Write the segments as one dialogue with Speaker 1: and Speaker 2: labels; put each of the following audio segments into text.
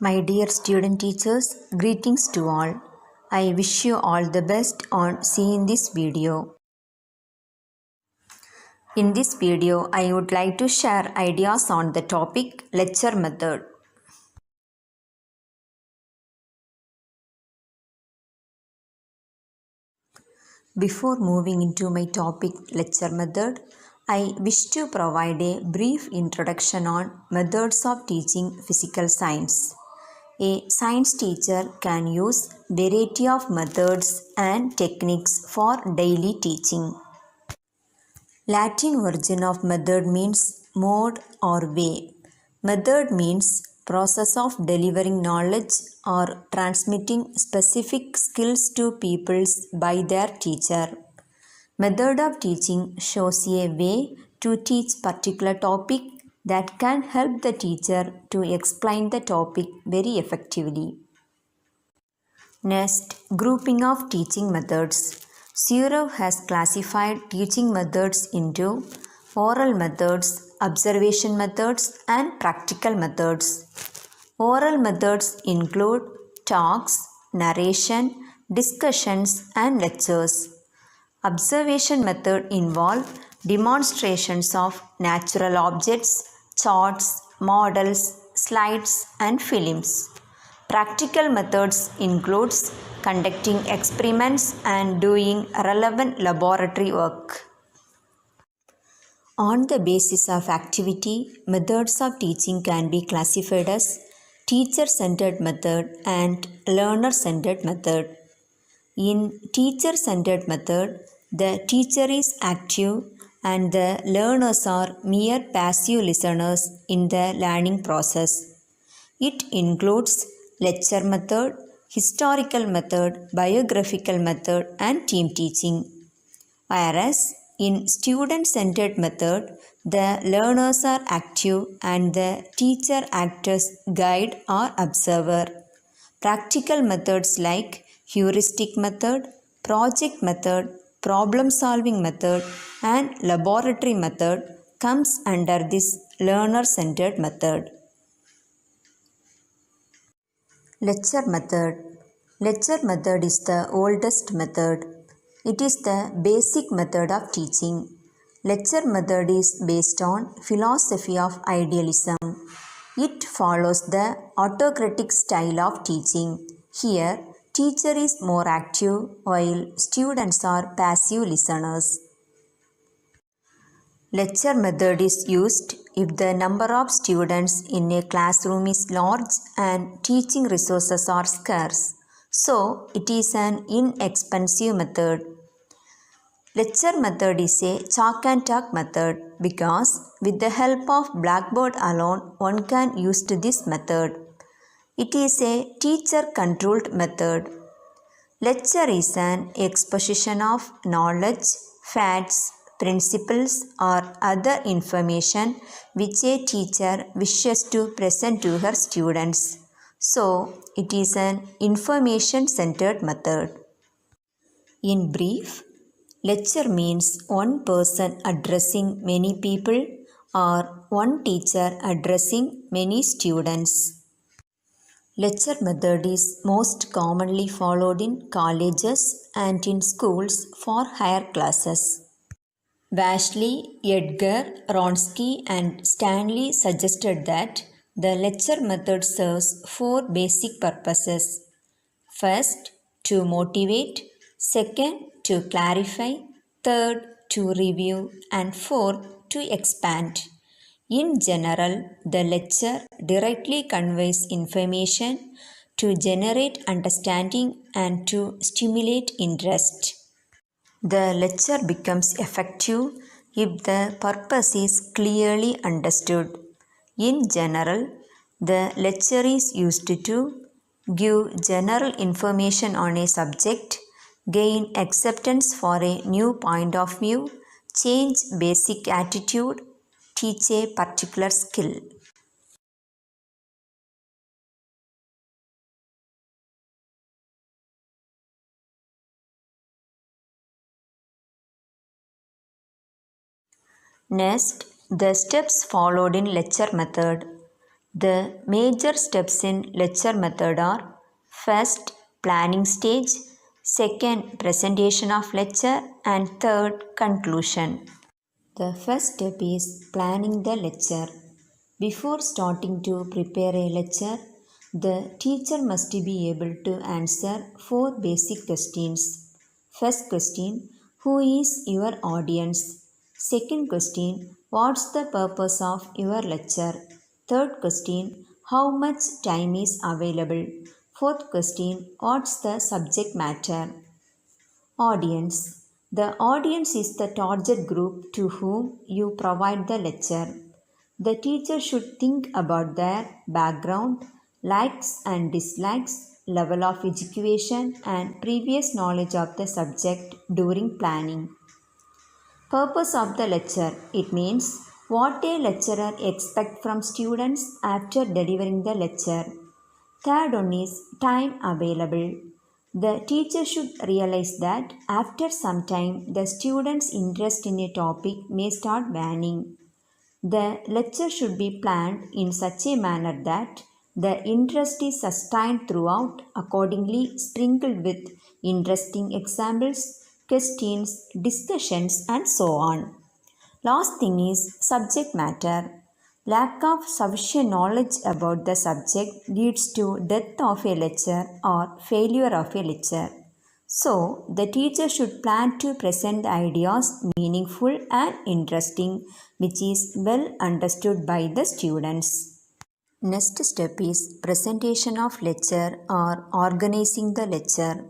Speaker 1: My dear student teachers, greetings to all. I wish you all the best on seeing this video. In this video, I would like to share ideas on the topic lecture method. Before moving into my topic lecture method, I wish to provide a brief introduction on methods of teaching physical science. A science teacher can use variety of methods and techniques for daily teaching. Latin origin of method means mode or way. Method means process of delivering knowledge or transmitting specific skills to pupils by their teacher. Method of teaching shows a way to teach particular topic that can help the teacher to explain the topic very effectively. Next, grouping of teaching methods. Surov has classified teaching methods into oral methods, observation methods, and practical methods. Oral methods include talks, narration, discussions, and lectures. Observation method involve demonstrations of natural objects, charts, models, slides, and films. Practical methods includes conducting experiments and doing relevant laboratory work. On the basis of activity, methods of teaching can be classified as teacher-centered method and learner-centered method. In teacher-centered method, the teacher is active and the learners are mere passive listeners in the learning process. It includes lecture method, historical method, biographical method, and team teaching. Whereas in student-centered method, the learners are active and the teacher acts as guide or observer. Practical methods like heuristic method, project method, problem-solving method, and laboratory method comes under this learner-centered method. Lecture method. Lecture method is the oldest method. It is the basic method of teaching. Lecture method is based on philosophy of idealism. It follows the autocratic style of teaching. Here, teacher is more active while students are passive listeners. Lecture method is used if the number of students in a classroom is large and teaching resources are scarce. So, it is an inexpensive method. Lecture method is a chalk and talk method because with the help of blackboard alone one can use this method. It is a teacher controlled method. Lecture is an exposition of knowledge, facts, principles or other information which a teacher wishes to present to her students. So, it is an information-centered method. In brief, lecture means one person addressing many people or one teacher addressing many students. Lecture method is most commonly followed in colleges and in schools for higher classes. Vasily, Edgar, Wronski and Stanley suggested that the lecture method serves four basic purposes. First, to motivate. Second, to clarify. Third, to review. And fourth, to expand. In general, the lecture directly conveys information to generate understanding and to stimulate interest. The lecture becomes effective if the purpose is clearly understood. In general, the lecture is used to give general information on a subject, gain acceptance for a new point of view, change basic attitude, teach a particular skill. Next, the steps followed in lecture method. The major steps in lecture method are: first, planning stage; second, presentation of lecture; and third, conclusion. The first step is planning the lecture. Before starting to prepare a lecture, the teacher must be able to answer four basic questions. First question: who is your audience? Second question: what's the purpose of your lecture? Third question: how much time is available? Fourth question: what's the subject matter? Audience. The audience is the target group to whom you provide the lecture. The teacher should think about their background, likes and dislikes, level of education, and previous knowledge of the subject during planning. Purpose of the lecture: it means what a lecturer expects from students after delivering the lecture. Third one is time available. The teacher should realize that after some time the student's interest in a topic may start waning. The lecture should be planned in such a manner that the interest is sustained throughout, accordingly sprinkled with interesting examples, questions, discussions, and so on. Last thing is subject matter. Lack of sufficient knowledge about the subject leads to death of a lecture or failure of a lecture. So, the teacher should plan to present the ideas meaningful and interesting, which is well understood by the students. Next step is presentation of lecture or organizing the lecture.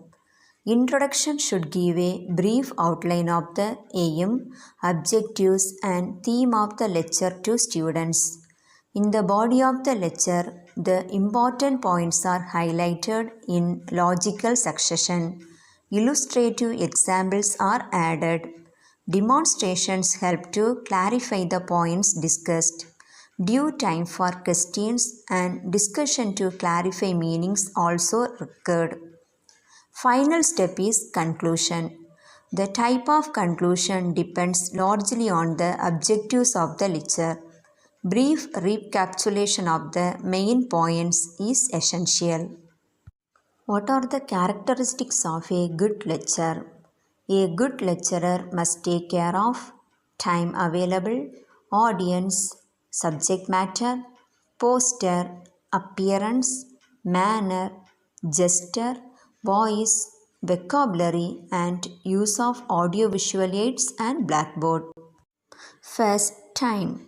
Speaker 1: Introduction should give a brief outline of the aim, objectives, and theme of the lecture to students. In the body of the lecture, the important points are highlighted in logical succession. Illustrative examples are added. Demonstrations help to clarify the points discussed. Due time for questions and discussion to clarify meanings also occurred. Final step is conclusion. The type of conclusion depends largely on the objectives of the lecture. Brief recapitulation of the main points is essential. What are the characteristics of a good lecture? A good lecturer must take care of time available, audience, subject matter, poster, appearance, manner, gesture, voice, vocabulary, and use of audiovisual aids and blackboard. First, time.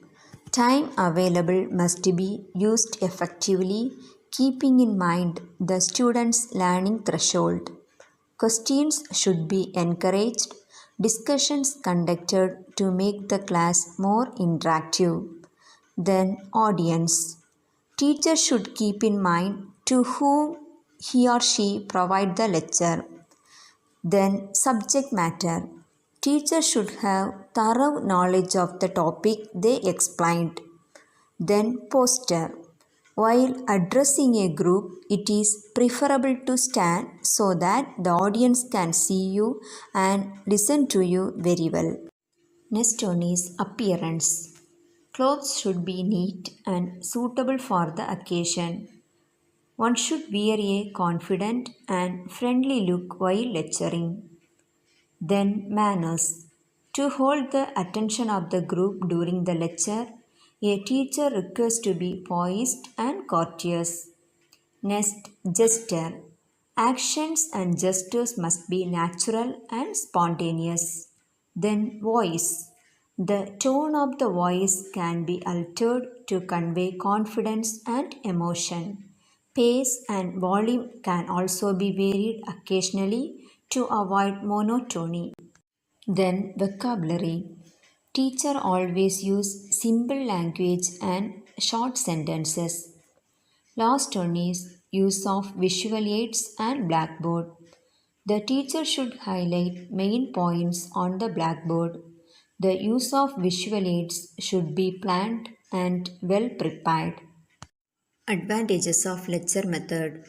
Speaker 1: Time available must be used effectively, keeping in mind the student's learning threshold. Questions should be encouraged, discussions conducted to make the class more interactive. Then, audience. Teacher should keep in mind to whom he or she provide the lecture. Then, subject matter. Teacher should have thorough knowledge of the topic they explained. Then, poster. While addressing a group, it is preferable to stand so that the audience can see you and listen to you very well. Next one is appearance. Clothes should be neat and suitable for the occasion. One should wear a confident and friendly look while lecturing. Then, manners. To hold the attention of the group during the lecture, a teacher requires to be poised and courteous. Next, gesture. Actions and gestures must be natural and spontaneous. Then, voice. The tone of the voice can be altered to convey confidence and emotion. Pace and volume can also be varied occasionally to avoid monotony. Then, vocabulary. Teacher always use simple language and short sentences. Last one is use of visual aids and blackboard. The teacher should highlight main points on the blackboard. The use of visual aids should be planned and well prepared. Advantages of lecture method.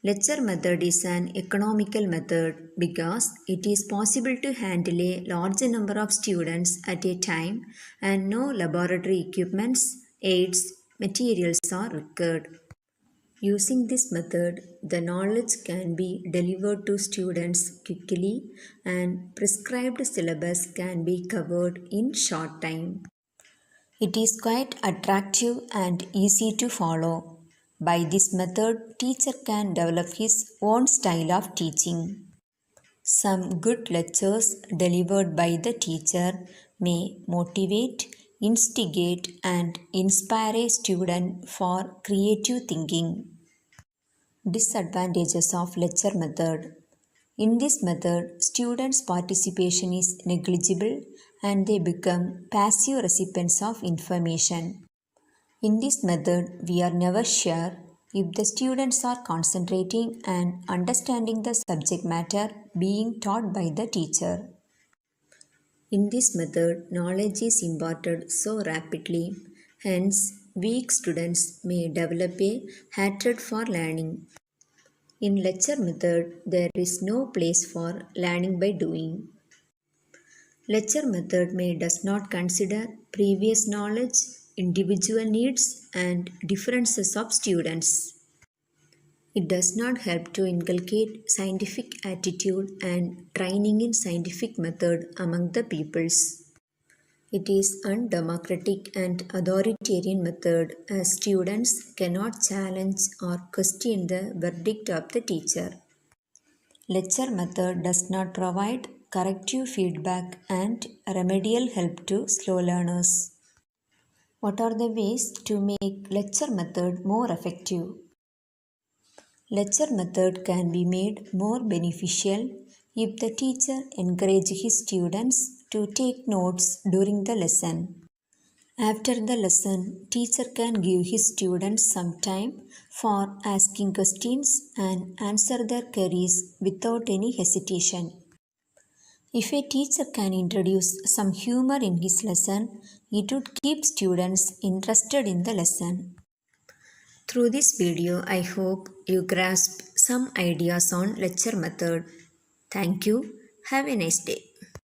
Speaker 1: Lecture method is an economical method because it is possible to handle a large number of students at a time and no laboratory equipments, aids, materials are required. Using this method, the knowledge can be delivered to students quickly and prescribed syllabus can be covered in short time. It is quite attractive and easy to follow. By this method, teacher can develop his own style of teaching. Some good lectures delivered by the teacher may motivate, instigate, and inspire a student for creative thinking. Disadvantages of lecture method. In this method, students' participation is negligible and they become passive recipients of information. In this method, we are never sure if the students are concentrating and understanding the subject matter being taught by the teacher. In this method, knowledge is imparted so rapidly, hence, weak students may develop a hatred for learning. In lecture method, there is no place for learning by doing. Lecture method may does not consider previous knowledge, individual needs and differences of students. It does not help to inculcate scientific attitude and training in scientific method among the peoples. It is undemocratic and authoritarian method as students cannot challenge or question the verdict of the teacher. Lecture method does not provide corrective feedback and remedial help to slow learners. What are the ways to make lecture method more effective? Lecture method can be made more beneficial if the teacher encourages his students to take notes during the lesson. After the lesson, teacher can give his students some time for asking questions and answer their queries without any hesitation. If a teacher can introduce some humor in his lesson, it would keep students interested in the lesson. Through this video, I hope you grasp some ideas on lecture method. Thank you. Have a nice day.